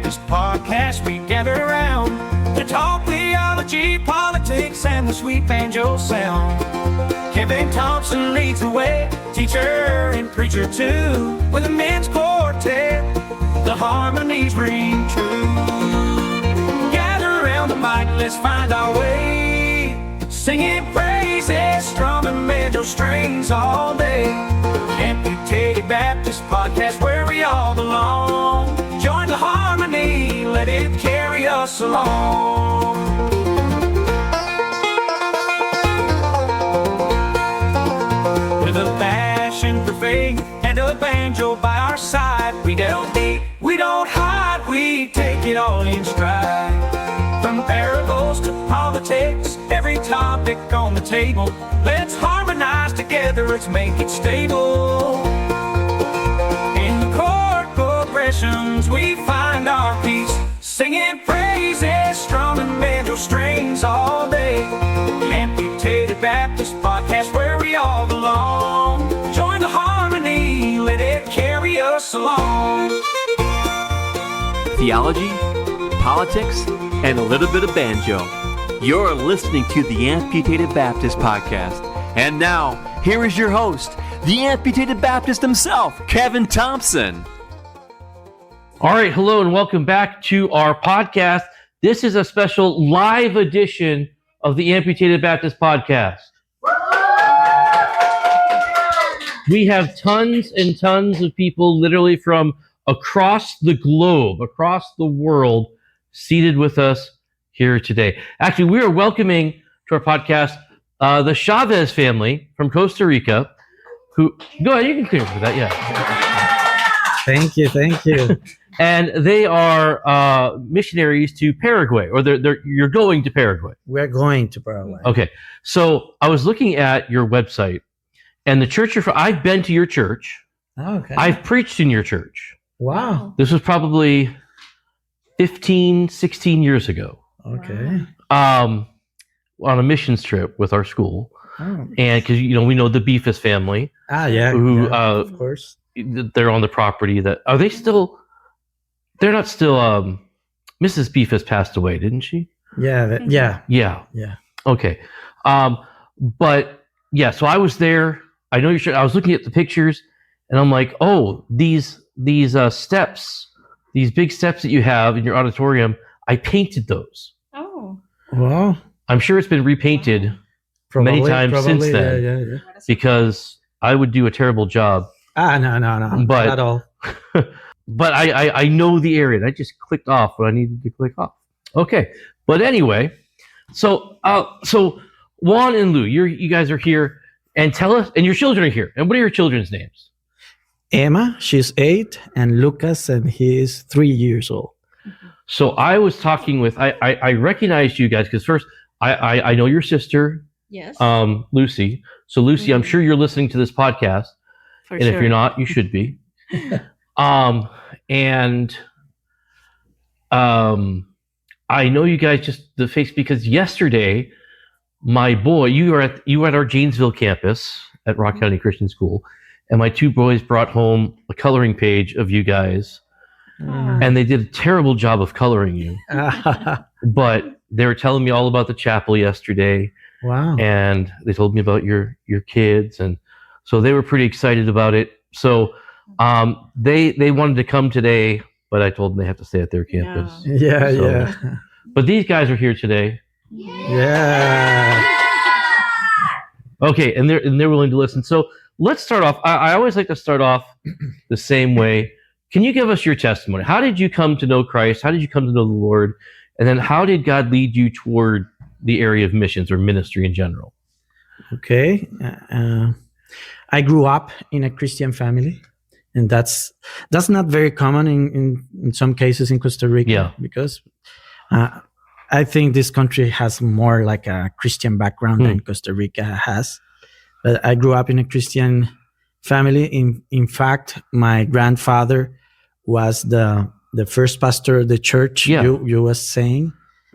Baptist podcast, we gather around to talk theology, politics, and the sweet banjo sound. Kevin Thompson leads the way, teacher and preacher too. With a men's quartet, the harmonies ring true. Gather around the mic, let's find our way, singing praises, strumming banjo strings all day. Amputated Baptist podcast, where we all belong. Join the harmony, let it carry us along. With a passion for faith and a banjo by our side, we delve deep, we don't hide, we take it all in stride. From parables to politics, every topic on the table, let's harmonize together, let's make it stable. In the chord progressions, we find our peace, singing praises, strumming banjo strings all day. Amputated Baptist podcast, where we all belong. Join the harmony, let it carry us along. Theology, politics, and a little bit of banjo. You're listening to the Amputated Baptist podcast. And now, here is your host, the Amputated Baptist himself, Kevin Thompson. All right, hello and welcome back to our podcast. This is a special live edition of the Amputated Baptist podcast. We have tons and tons of people literally from across the globe, across the world, seated with us here today. Actually, we are welcoming to our podcast the Chaves family from Costa Rica. Who? Go ahead, you can clear for that. Yeah. Thank you. And they are missionaries to Paraguay, or you're going to Paraguay. We're going to Paraguay. Okay, so I was looking at your website, and the church I've been to your church. Okay. I've preached in your church. Wow. This was probably 15, 16 years ago. Okay. On a missions trip with our school. Oh. And because, we know the Beefus family. Yeah. Who, of course. They're on the property are they still, they're not still, Mrs. Beefus passed away, didn't she? Yeah. Yeah. Okay. But yeah, so I was there. I know I was looking at the pictures and I'm like, oh, these steps, these big steps that you have in your auditorium, I painted those. Oh. Wow. I'm sure it's been repainted many times since then. Yeah. Because I would do a terrible job. No. But, not at all. But I know the area and I just clicked off what I needed to click off. Okay. But anyway, so Juan and Lou, you guys are here, and tell us, and your children are here. And what are your children's names? Emma, she's 8, and Lucas, and he is 3 years old. So I was talking with, I recognized you guys because first I know your sister, Yes. Lucy. So Lucy, I'm sure you're listening to this podcast. For And sure. if you're not, you should be. I know you guys just the face because yesterday, my boy, you were at our Janesville campus at Rock County Christian School, and my two boys brought home a coloring page of you guys, and they did a terrible job of coloring you. But they were telling me all about the chapel yesterday. Wow. And they told me about your kids, and so they were pretty excited about it. So they wanted to come today, but I told them they have to stay at their campus. Yeah. But these guys are here today. Yeah. Okay, and they're willing to listen. So let's start off. I always like to start off the same way. Can you give us your testimony? How did you come to know Christ? How did you come to know the Lord? And then how did God lead you toward the area of missions or ministry in general? Okay. I grew up in a Christian family, and that's not very common in some cases in Costa Rica. Yeah. Because I think this country has more like a Christian background than Costa Rica has. But I grew up in a Christian family. In fact, my grandfather was the first pastor of the church. Yeah. You was saying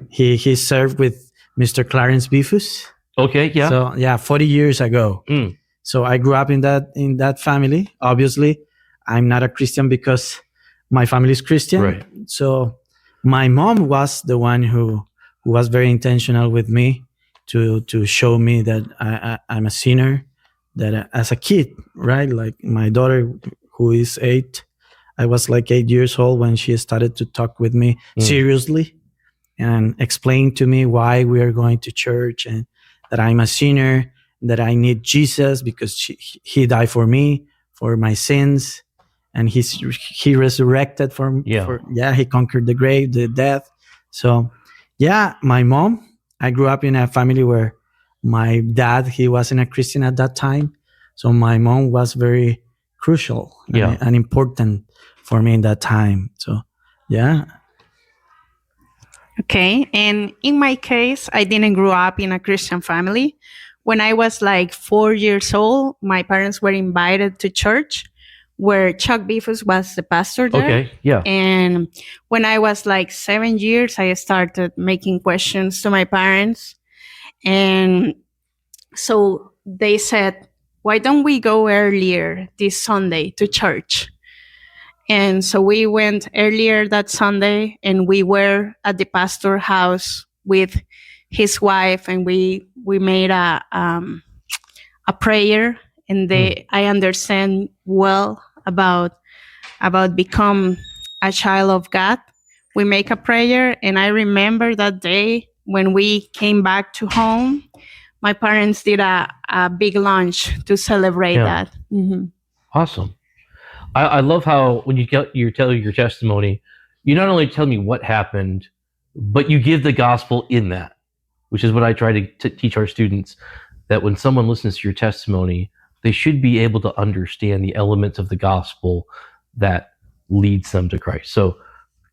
he served with Mr. Clarence Bifus. Okay, yeah. So 40 years ago. So I grew up in that family. Obviously, I'm not a Christian because my family is Christian. Right. So My mom was the one who was very intentional with me to show me that I'm a sinner. That as a kid, right? Like my daughter, who is 8, I was like 8 years old when she started to talk with me seriously and explain to me why we are going to church and that I'm a sinner, that I need Jesus because he died for me, for my sins, and he resurrected he conquered the grave, the death. So yeah, my mom, I grew up in a family where my dad, he wasn't a Christian at that time. So my mom was very crucial and important for me in that time. So yeah. Okay. And in my case, I didn't grow up in a Christian family. When I was like 4 years old, my parents were invited to church where Chuck Bifus was the pastor there. Okay. Yeah. And when I was like 7 years, I started making questions to my parents. And so they said, why don't we go earlier this Sunday to church? And so we went earlier that Sunday and we were at the pastor house with his wife and we made a prayer and I understand well about become a child of God. We make a prayer and I remember that day when we came back to home, my parents did a big lunch to celebrate that. Mm-hmm. Awesome. I love how when you tell your testimony, you not only tell me what happened, but you give the gospel in that, which is what I try to teach our students, that when someone listens to your testimony, they should be able to understand the elements of the gospel that leads them to Christ. So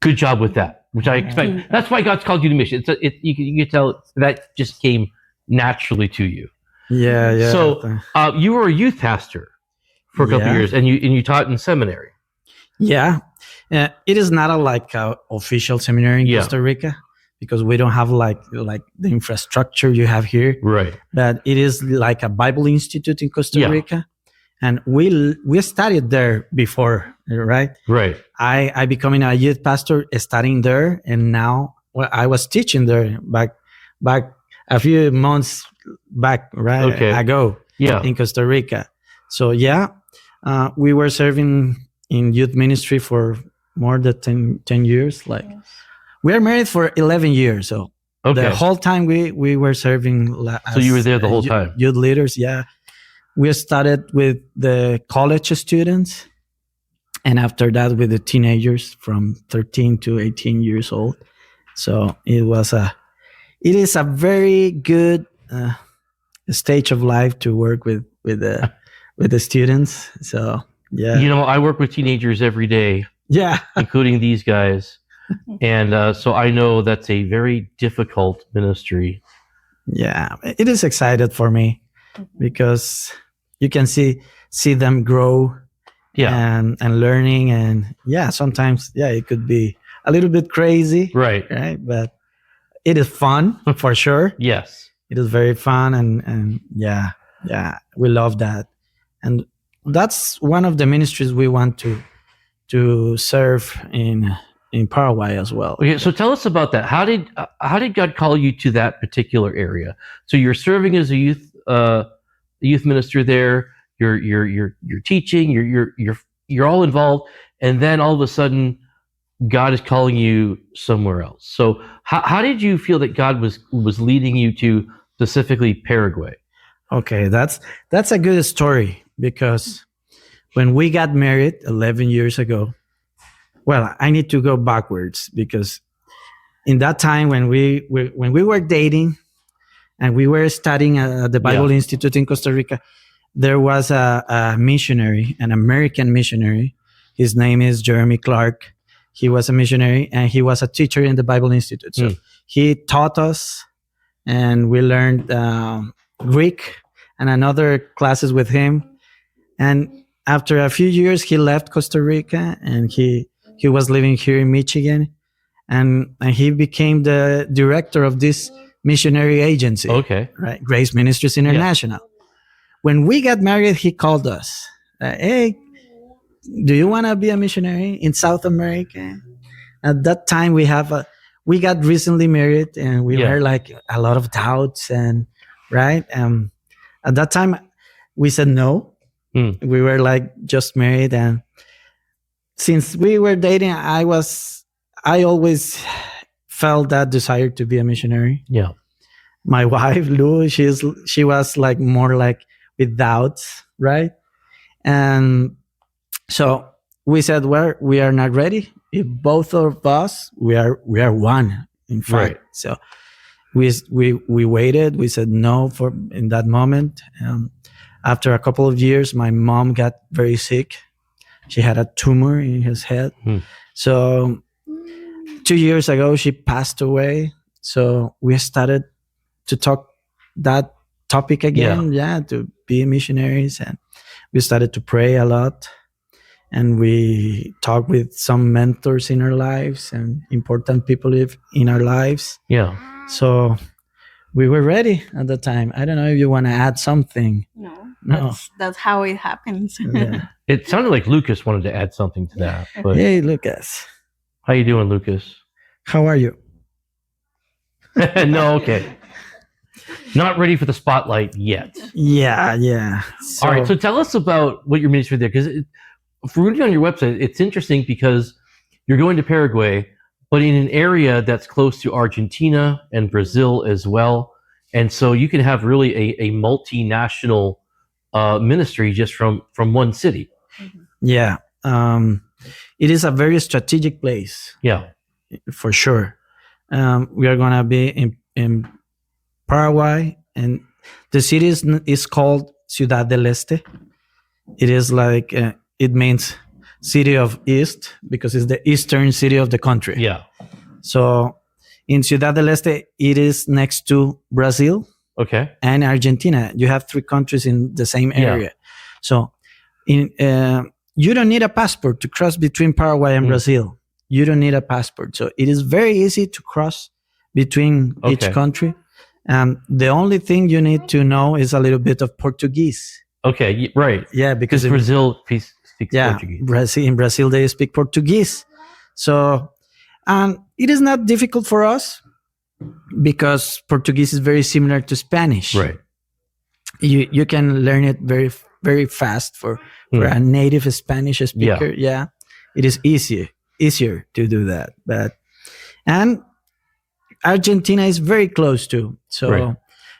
good job with that, which I expect. That's why God's called you to mission. You can tell that just came naturally to you. Yeah. So you were a youth pastor for a couple of years, and you taught in seminary. Yeah, it is not a official seminary in Costa Rica because we don't have like the infrastructure you have here. Right. But it is like a Bible institute in Costa Rica, and we studied there before, right? Right. I becoming a youth pastor studying there, and now I was teaching there back a few months back, right? Okay. Ago. In Costa Rica. So we were serving in youth ministry for more than 10 years. Like we are married for 11 years. So the whole time we were serving. So you were there the whole time? Youth leaders. Yeah. We started with the college students. And after that with the teenagers from 13 to 18 years old. So it is a very good stage of life to work with the students. So I work with teenagers every day, including these guys, and so I know that's a very difficult ministry. It is excited for me because you can see them grow and learning, and sometimes it could be a little bit crazy, right, but it is fun for sure. Yes, it is very fun, and we love that. And that's one of the ministries we want to serve in Paraguay as well. Okay, so tell us about that. How did God call you to that particular area? So you're serving as a youth minister there. You're teaching. You're all involved, and then all of a sudden, God is calling you somewhere else. So how did you feel that God was leading you to specifically Paraguay? Okay, that's a good story because when we got married 11 years ago, well, I need to go backwards because in that time when we were dating and we were studying at the Bible Institute in Costa Rica, there was a missionary, an American missionary. His name is Jeremy Clark. He was a missionary and he was a teacher in the Bible Institute. So he taught us and we learned Greek and another classes with him. And after a few years, he left Costa Rica and he was living here in Michigan. And he became the director of this missionary agency. Okay. Right. Grace Ministries International. When we got married, he called us. Hey, do you want to be a missionary in South America? at that time we got recently married, and we Yeah. were like a lot of doubts, and right. At that time, we said no. We were like just married, and since we were dating, I always felt that desire to be a missionary. Yeah. My wife Lou, she was like more like with doubts, right? And so we said, well, we are not ready. If both of us, we are one, in fact. Right. So we waited. We said no for in that moment. After a couple of years, my mom got very sick. She had a tumor in his head. So 2 years ago, she passed away. So we started to talk that topic again, to be missionaries, and we started to pray a lot, and we talked with some mentors in our lives and important people in our lives. Yeah. So we were ready at the time. I don't know if you want to add something. No. That's how it happens. Yeah. It sounded like Lucas wanted to add something to that. But Hey, Lucas, how you doing, Lucas? how are you? No, okay. Not ready for the spotlight yet. Yeah. All right, so tell us about what your ministry there, because for reading on your website, it's interesting because you're going to Paraguay, but in an area that's close to Argentina and Brazil as well, and so you can have really a multinational ministry just from one city. Yeah, it is a very strategic place. Yeah, for sure. We are gonna be in Paraguay, and the city is called Ciudad del Este. It is like it means city of East because it's the eastern city of the country. yeah. So in Ciudad del Este, it is next to Brazil Okay. and Argentina. You have 3 countries in the same area. So in you don't need a passport to cross between Paraguay and Brazil. You don't need a passport. So it is very easy to cross between each country. The only thing you need to know is a little bit of Portuguese. Okay, right. Yeah, Because because Brazil speaks Portuguese. In Brazil they speak Portuguese. So it is not difficult for us because Portuguese is very similar to Spanish. Right. You can learn it very, very fast for a native Spanish speaker. Yeah, it is easier to do that. And Argentina is very close too. So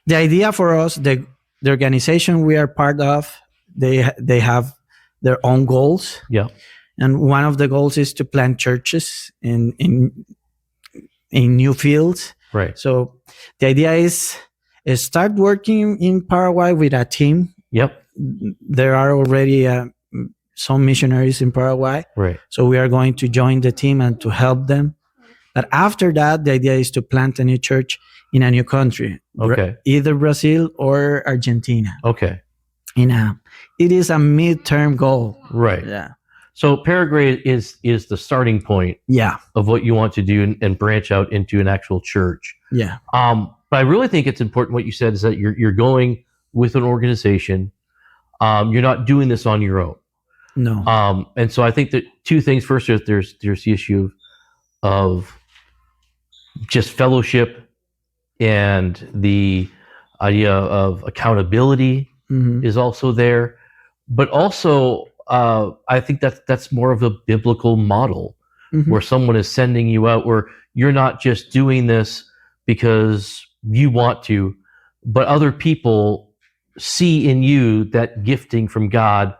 the idea for us, the organization we are part of, they have their own goals. Yeah. And one of the goals is to plant churches in new fields. Right. So the idea is start working in Paraguay with a team. Yep. There are already some missionaries in Paraguay. Right. So we are going to join the team and to help them. But after that, the idea is to plant a new church in a new country. Okay. Either Brazil or Argentina. Okay. It is a midterm goal. Right. Yeah. So Paraguay is the starting point Yeah. of what you want to do and branch out into an actual church. Yeah. But I really think it's important what you said is that you're going with an organization. You're not doing this on your own. No. And so I think that 2 things. First, there's the issue of just fellowship, and the idea of accountability is also there. But also, I think that's more of a biblical model where someone is sending you out, where you're not just doing this because you want to, but other people see in you that gifting from God,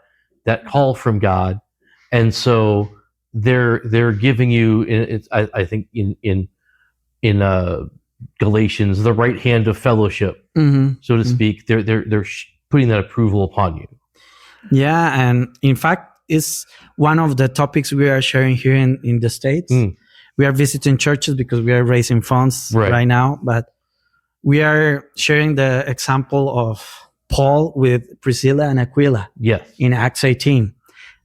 that call from God, and so they're giving you. I think in Galatians, the right hand of fellowship, so to speak. They're putting that approval upon you. Yeah, and in fact, it's one of the topics we are sharing here in the States. We are visiting churches because we are raising funds right now, but we are sharing the example of Paul with Priscilla and Aquila in Acts 18.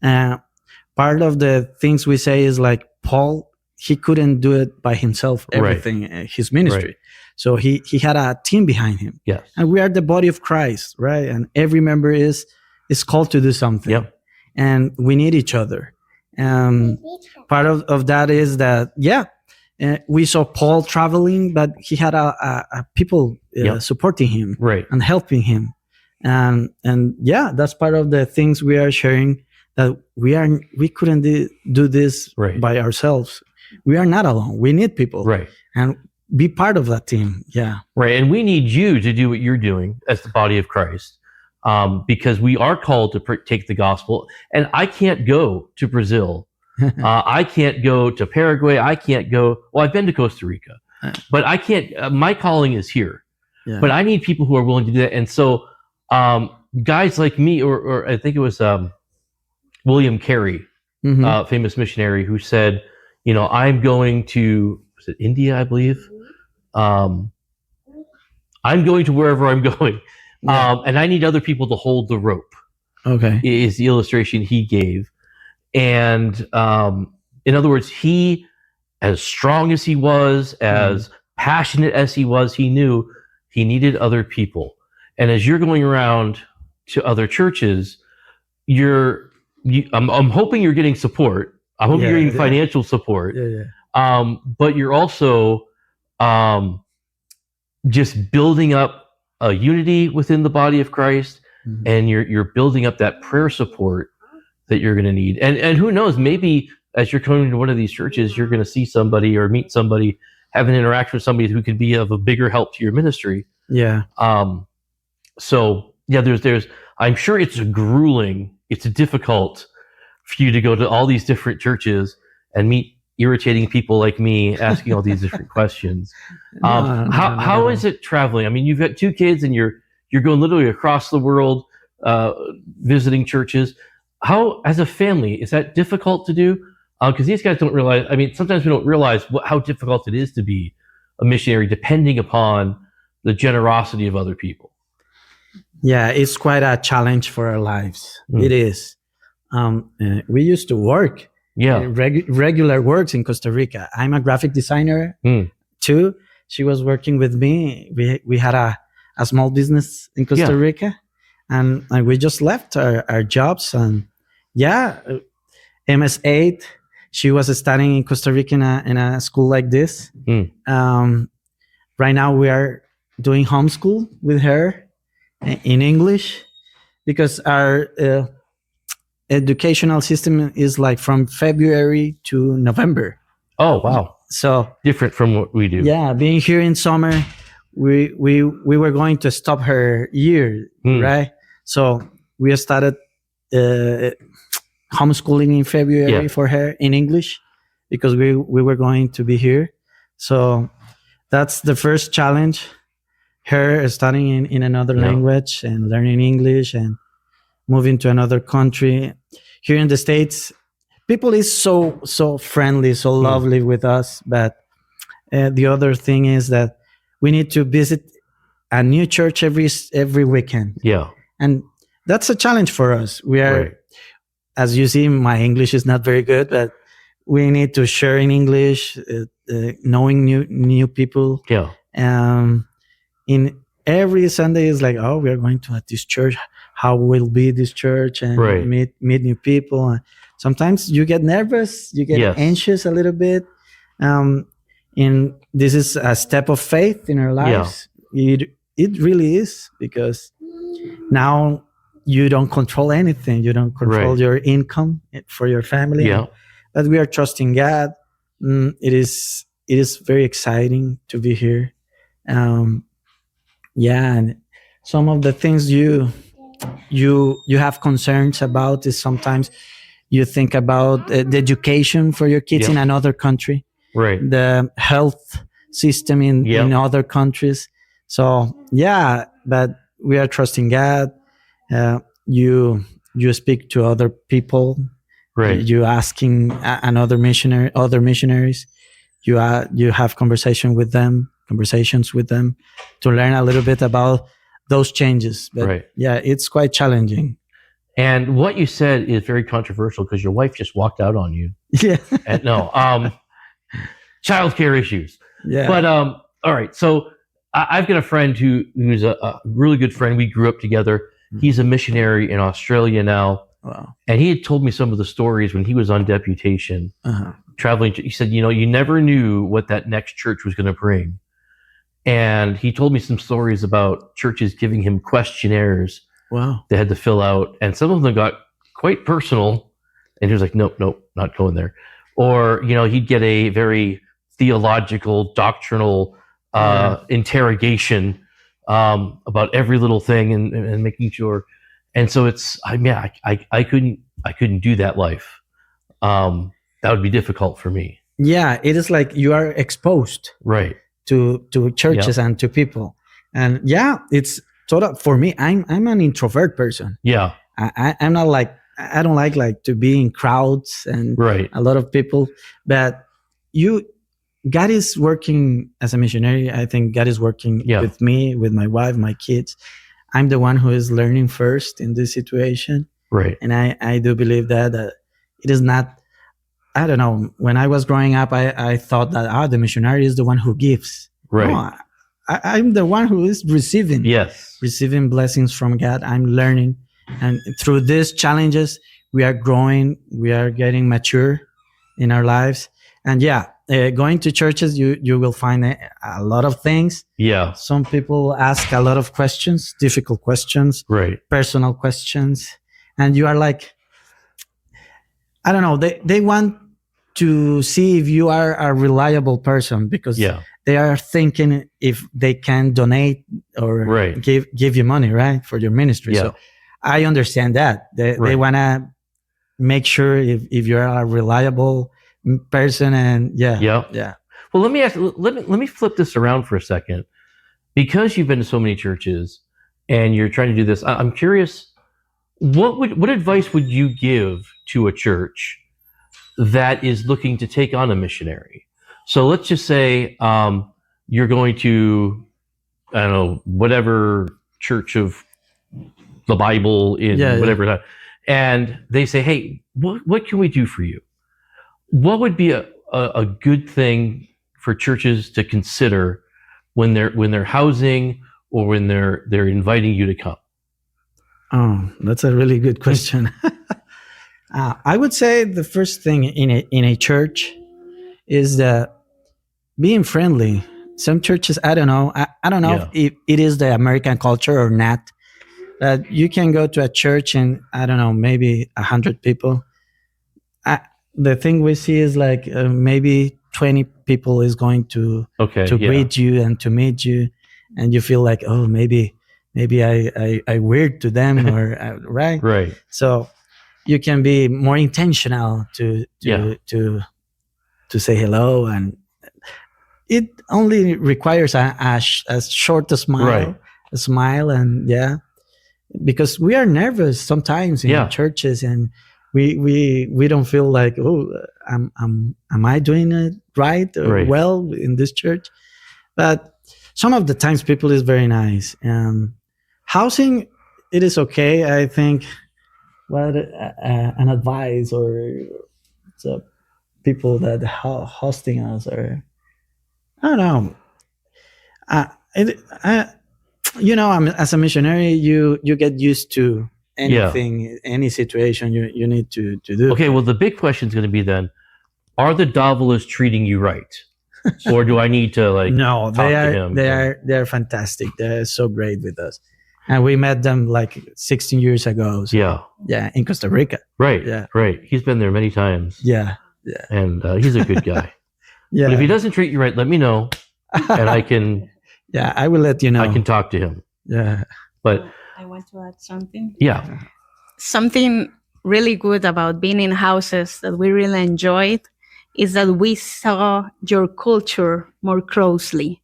Part of the things we say is like Paul, he couldn't do it by himself, everything, his ministry. Right. So he had a team behind him. Yes. And we are the body of Christ, right? And every member is called to do something. Yep. And we need each other. Part of that is that, we saw Paul traveling, but he had a people supporting him Right. and helping him. And that's part of the things we are sharing, that we couldn't do this Right. by ourselves. We are not alone. We need people. Right. And be part of that team. Yeah. Right. And we need you to do what you're doing as the body of Christ, because we are called to take the gospel. And I can't go to Brazil. I can't go to Paraguay. I can't go. Well, I've been to Costa Rica, but I can't. My calling is here. Yeah. But I need people who are willing to do that. And so, guys like me, or I think it was William Carey, Mhm. famous missionary, who said, I'm going to, was it India, I believe? I'm going to wherever I'm going. Yeah. And I need other people to hold the rope, Okay. is the illustration he gave. And in other words, he, as strong as he was, as passionate as he was, he knew he needed other people. And as you're going around to other churches, I'm hoping you're getting support. I'm hoping you're getting financial support. Yeah. But you're also just building up a unity within the body of Christ, and you're building up that prayer support that you're going to need. And who knows, maybe as you're coming to one of these churches, you're going to see somebody or meet somebody, have an interaction with somebody who could be of a bigger help to your ministry. Yeah. So yeah, there's I'm sure it's difficult for you to go to all these different churches and meet irritating people like me asking all these different questions. How is it traveling? I mean, you've got 2 kids and you're going literally across the world, visiting churches. How, as a family, is that difficult to do? Because these guys don't realize, I mean, sometimes we don't realize how difficult it is to be a missionary, depending upon the generosity of other people. Yeah, it's quite a challenge for our lives. It is. We used to work, regular works in Costa Rica. I'm a graphic designer too. She was working with me. We had a small business in Costa Rica, and we just left our jobs. And MS8. She was studying in Costa Rica in a school like this. Right now we are doing homeschool with her in English, because our educational system is like from February to November. Oh, wow. So different from what we do. Yeah, being here in summer, we were going to stop her year, right? So we started homeschooling in February for her in English, because we were going to be here. So that's the first challenge. Her studying in another language and learning English and moving to another country. Here in the States, people is so friendly, so lovely with us. But the other thing is that we need to visit a new church every weekend. Yeah. And that's a challenge for us. We are, as you see, my English is not very good, but we need to share in English, knowing new people. Yeah. In every Sunday is like, we are going to this church. How will be this church, and meet new people. And sometimes you get nervous, you get anxious a little bit. And this is a step of faith in our lives. It really is, because now you don't control anything. You don't control your income for your family. Yeah. But we are trusting God. It is very exciting to be here. And some of the things you have concerns about is sometimes you think about the education for your kids in another country, the health system in other countries. So but we are trusting God. You speak to other people, you asking other missionaries. You have conversations with them to learn a little bit about those changes. But it's quite challenging. And what you said is very controversial, because your wife just walked out on you. Yeah. And childcare issues. Yeah. But all right. So I've got a friend who's a really good friend. We grew up together. He's a missionary in Australia now. Wow. And he had told me some of the stories when he was on deputation, Uh-huh. traveling. He said, you never knew what that next church was going to bring. And he told me some stories about churches giving him questionnaires Wow. they had to fill out. And some of them got quite personal. And he was like, nope, not going there. Or, he'd get a very theological, doctrinal interrogation about every little thing and making sure. And so I couldn't do that life. That would be difficult for me. Yeah, it is like you are exposed Right. to churches and to people, and yeah, it's total for me. I'm an introvert person. Yeah. I'm not like, I don't like to be in crowds and Right. a lot of people. But God is working as a missionary. I think God is working with me, with my wife, my kids. I'm the one who is learning first in this situation. Right. And I do believe that it is not, I don't know, when I was growing up, I thought that the missionary is the one who gives. Right. No, I'm the one who is receiving. Yes. Receiving blessings from God. I'm learning. And through these challenges, we are growing, we are getting mature in our lives. And going to churches, you will find a lot of things. Yeah. Some people ask a lot of questions, difficult questions, Right. personal questions. And you are like, I don't know, they want to see if you are a reliable person, because they are thinking if they can donate or give you money, right, for your ministry. So I understand that. They want to make sure if you're a reliable person. And Well, let me flip this around for a second. Because you've been to so many churches and you're trying to do this, I'm curious, what advice would you give to a church that is looking to take on a missionary? So let's just say you're going to, I don't know, whatever church of the Bible in whatever, and they say, hey, what can we do for you? What would be a good thing for churches to consider when they're housing or when they're inviting you to come? Oh, that's a really good question. I would say the first thing in a church is being friendly. Some churches, I don't know. I don't know if it is the American culture or not. But you can go to a church and, I don't know, maybe 100 people. The thing we see is like maybe 20 people is going to greet you and to meet you, and you feel like, oh, maybe I weird to them or right. So you can be more intentional to say hello, and it only requires a short smile, a smile, and because we are nervous sometimes in churches, and we don't feel like, oh, am I doing it right or well in this church? But some of the times people is very nice. Housing, it is okay. I think an advice or people that hosting us, or I don't know. As a missionary, you get used to anything, any situation you need to do. Okay, well, the big question is going to be then, are the Davalas treating you right? Or do I need to No, talk to him? They are fantastic. They're so great with us. And we met them like 16 years ago. So, in Costa Rica. Right. Yeah. Right. He's been there many times. Yeah. And he's a good guy. But if he doesn't treat you right, let me know. And I can... I will let you know. I can talk to him. Yeah. But I want to add something. Yeah. Something really good about being in houses that we really enjoyed is that we saw your culture more closely.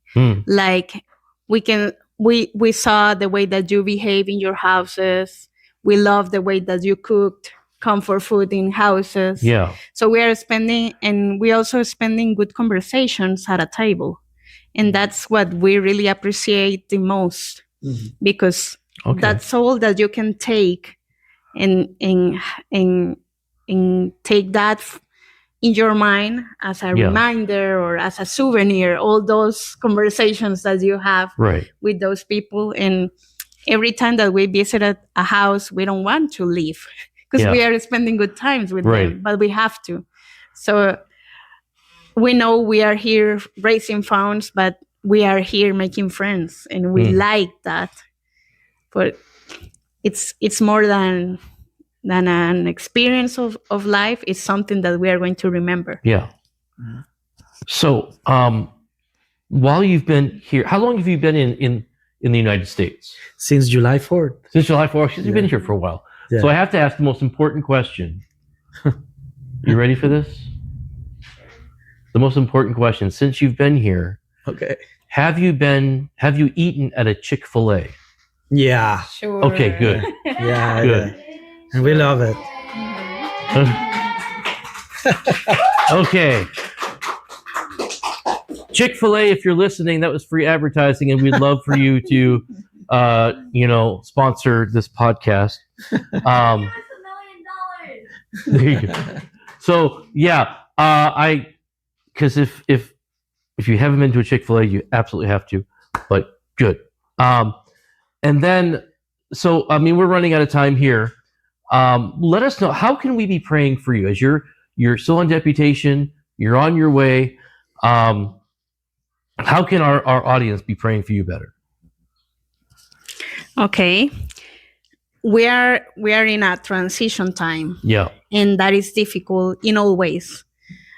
Like we saw the way that you behave in your houses. We love the way that you cooked comfort food in houses. Yeah. So we also spending good conversations at a table. And that's what we really appreciate the most, because that's all that you can take and take that in your mind as a reminder or as a souvenir, all those conversations that you have with those people. And every time that we visited a house, we don't want to leave. because Yeah. we are spending good times with Right. them, but we have to. So we know we are here raising funds, but we are here making friends, and we like that. But it's more than an experience of life. It's something that we are going to remember. Yeah. So, while you've been here, how long have you been in the United States? Since July 4th. Since July 4th. You've been here for a while. Yeah. So I have to ask the most important question. You ready for this? The most important question. Since you've been here, Okay. have you eaten at a Chick-fil-A? Yeah. Sure. Okay, good. Yeah. Good. Yeah. And we love it. Okay. Chick-fil-A, if you're listening, that was free advertising, and we'd love for you to, sponsor this podcast. There you go. So yeah, because if you haven't been to a Chick-fil-A, you absolutely have to. But good. And then, so I mean, we're running out of time here. Let us know, how can we be praying for you as you're still on deputation, you're on your way. How can our audience be praying for you better? Okay. We are in a transition time. Yeah. And that is difficult in all ways.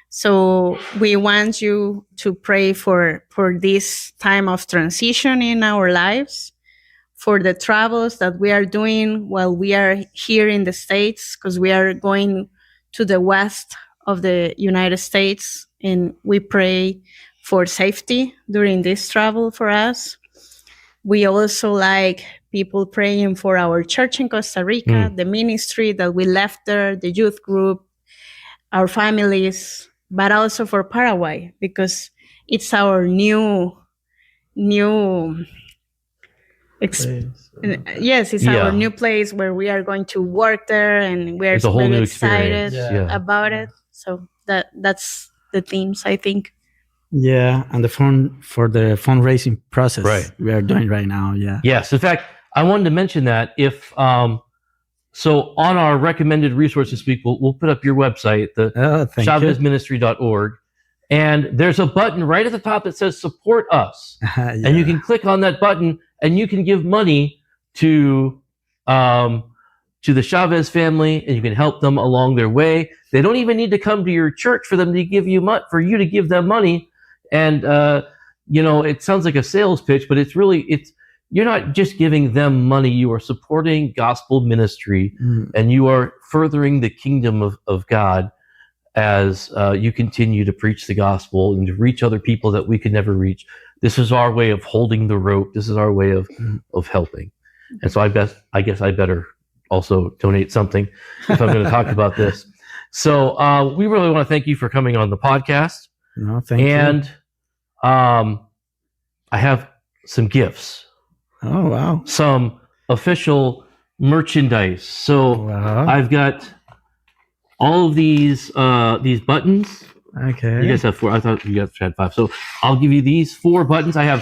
So we want you to pray for this time of transition in our lives, for the travels that we are doing while we are here in the States, because we are going to the west of the United States, and we pray for safety during this travel for us. We also like people praying for our church in Costa Rica, the ministry that we left there, the youth group, our families, but also for Paraguay, because it's our new it's our new place where we are going to work there, and we're It's a whole very new excited experience. Yeah. about it. So that's the themes, I think. Yeah, and for the fundraising process Right. we are doing right now. Yeah. Yes. In fact, I wanted to mention that if so on our recommended resources week, we'll put up your website, the Thank you. chavesministry.org, and there's a button right at the top that says support us. Yeah. And you can click on that button and you can give money to the Chaves family, and you can help them along their way. They don't even need to come to your church for them to give you for you to give them money. And it sounds like a sales pitch, but it's you're not just giving them money. You are supporting gospel ministry, and you are furthering the kingdom of God as you continue to preach the gospel and to reach other people that we could never reach. This is our way of holding the rope. This is our way of helping. And so I guess I better also donate something if I'm going to talk about this. So we really want to thank you for coming on the podcast. No, thank you. And I have some gifts. Oh, wow. Some official merchandise. So Wow. I've got all of these buttons. Okay. You guys have 4. I thought you guys had 5. So I'll give you these 4 buttons. I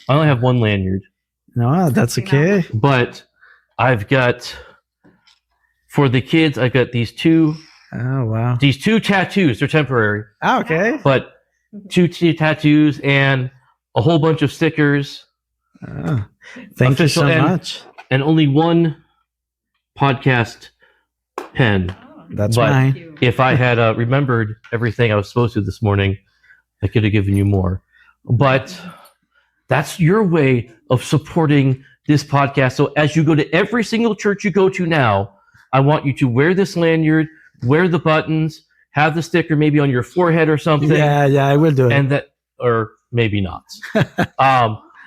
only have 1 lanyard. No, that's okay. But I've got, for the kids, I've got these 2 Oh, wow. tattoos. They're temporary. Okay. But 2 tattoos and a whole bunch of stickers. Oh, thank you so much. And only 1 podcast pen. That's But fine. if I had remembered everything I was supposed to this morning, I could have given you more. But that's your way of supporting this podcast. So as you go to every single church you go to now, I want you to wear this lanyard, wear the buttons, have the sticker maybe on your forehead or something. Yeah, I will do it. And that, or maybe not.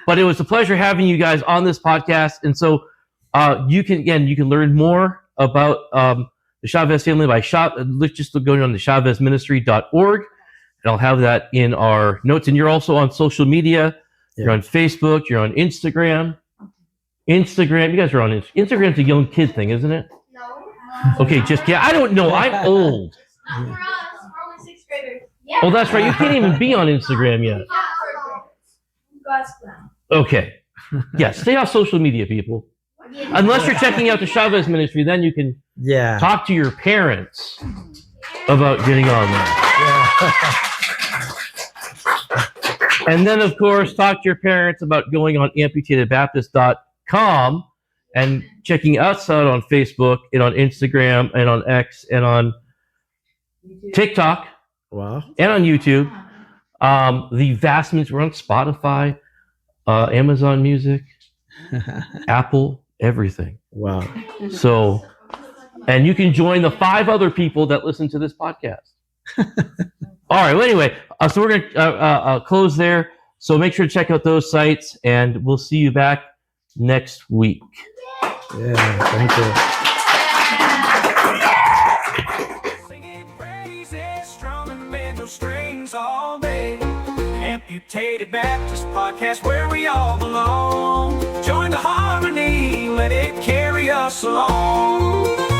But it was a pleasure having you guys on this podcast. And so you can learn more about the Chaves family by just going on the chavesministry.org. And I'll have that in our notes. And you're also on social media. Yeah. You're on Facebook. You're on Instagram. You guys are on Instagram's a young kid thing, isn't it? No. Okay, I don't know. I'm old. Not for us. We're only 6th graders. Oh, that's right. You can't even be on Instagram yet. God's plan. Okay. Yeah, stay off social media, people. Unless you're checking out the Chaves ministry, then you can Yeah. talk to your parents about getting on there. And then, of course, talk to your parents about going on amputedbaptist.com and checking us out on Facebook and on Instagram and on X and on TikTok Wow. and on YouTube. The vast majority, we're on Spotify, Amazon Music, Apple, everything. Wow. So, and you can join the 5 other people that listen to this podcast. All right. Well, anyway, so we're going to close there. So make sure to check out those sites, and we'll see you back next week. Yeah. Thank you. Singing praises, strumming banjo strings all day. Amputated Baptist Podcast, where we all belong. Join the harmony, let it carry us along.